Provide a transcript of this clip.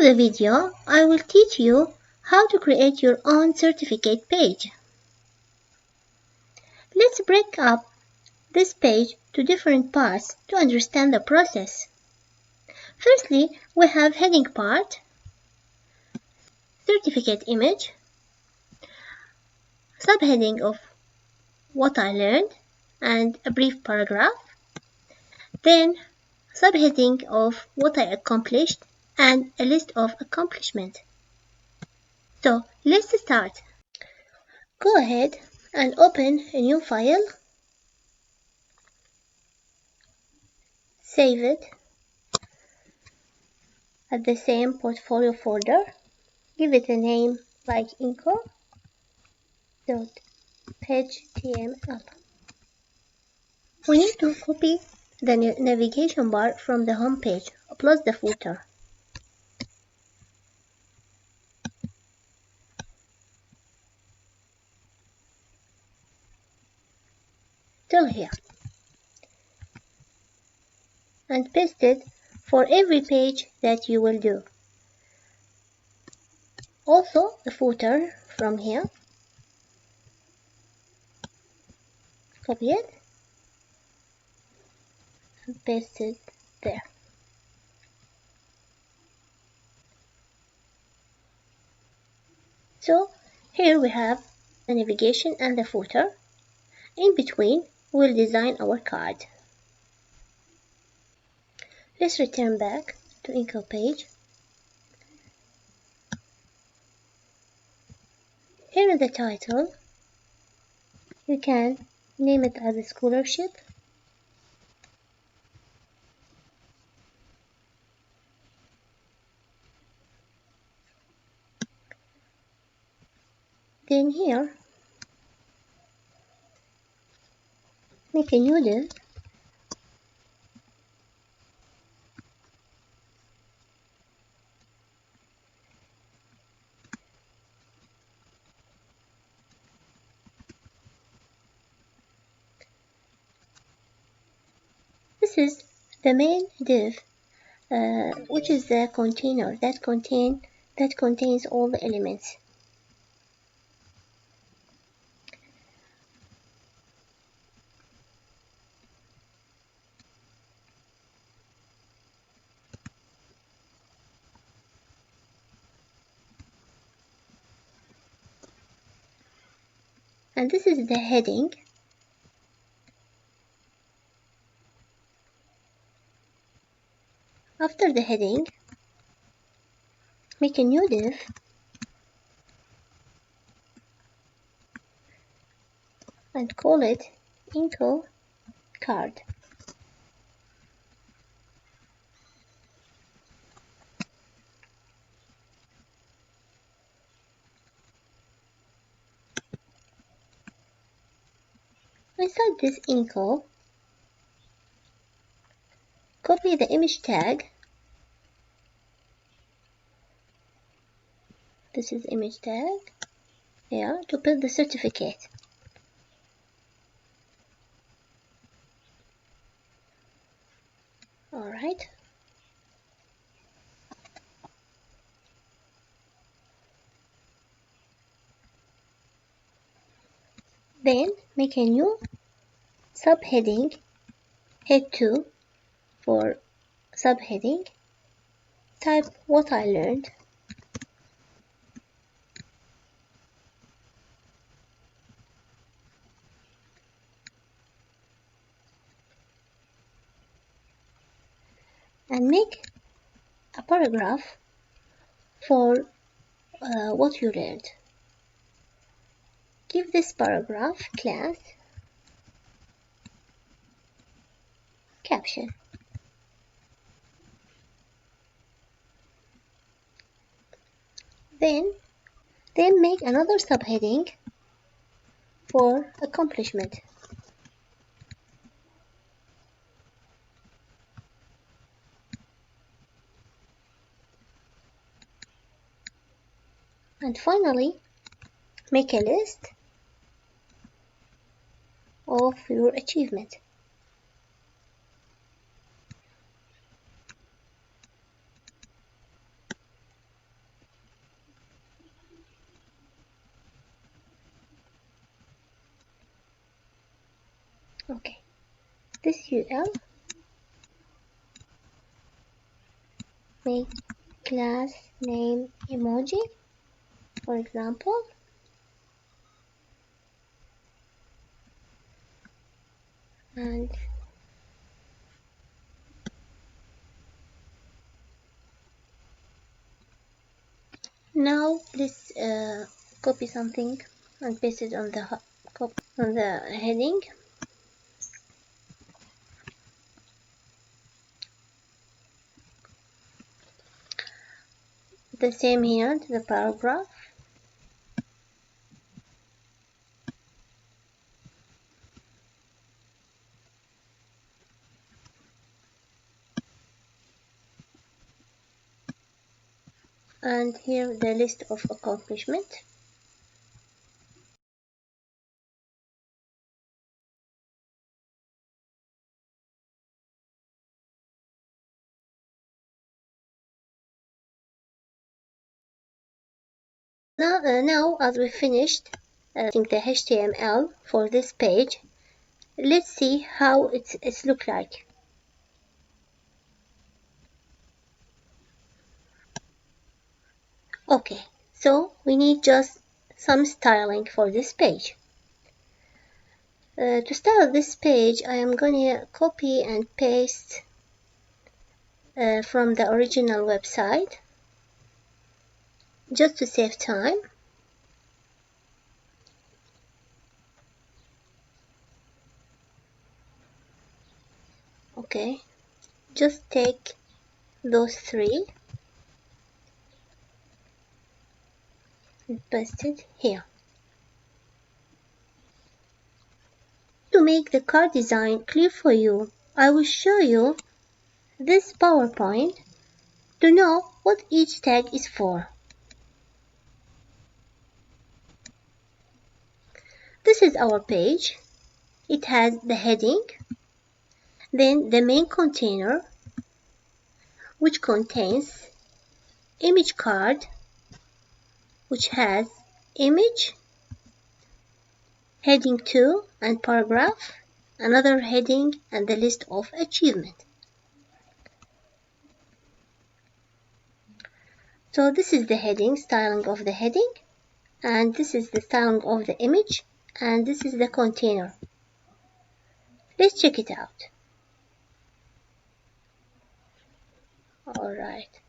the video, I will teach you how to create your own certificate page. Let's break up this page to different parts to understand the process. Firstly, we have heading part, certificate image, subheading of what I learned, and a brief paragraph. Then, subheading of what I accomplished and a list of accomplishments. So, let's start. Go ahead and open a new file. Save it at the same portfolio folder. Give it a name like info.html. We need to copy the navigation bar from the home page plus the footer. Till here. And paste it for every page that you will do. Also the footer from here. Copy it and paste it there. So here we have the navigation and the footer. In between, we'll design our card. Let's return back to Info page. Here in the title, you can name it as a scholarship. Then here, make a new div. This is the main div, which is the container that contains all the elements. And this is the heading. After the heading, make a new div and call it Info Card. Inside this info, copy the image tag. This is image tag here to build the certificate. Alright. Then make a new subheading, head 2 for subheading. Type what I learned. And make a paragraph for what you learned. Give this paragraph class caption. Then make another subheading for accomplishment. And finally, make a list of your achievement. Okay, this UL, make class name emoji, for example, and now let's copy something and paste it on the heading. The same here to the paragraph. And here the list of accomplishment. Now as we finished the HTML for this page, let's see how it's look like. Okay, so we need just some styling for this page. To style this page, I am gonna copy and paste from the original website just to save time. Okay, just take those three and paste it here. To make the card design clear for you, I will show you this PowerPoint to know what each tag is for. This is our page. It has the heading, then the main container, which contains image card, which has image, heading 2 and paragraph, another heading, and the list of achievement. So this is the heading, styling of the heading, and this is the styling of the image, and this is the container. Let's check it out. Alright.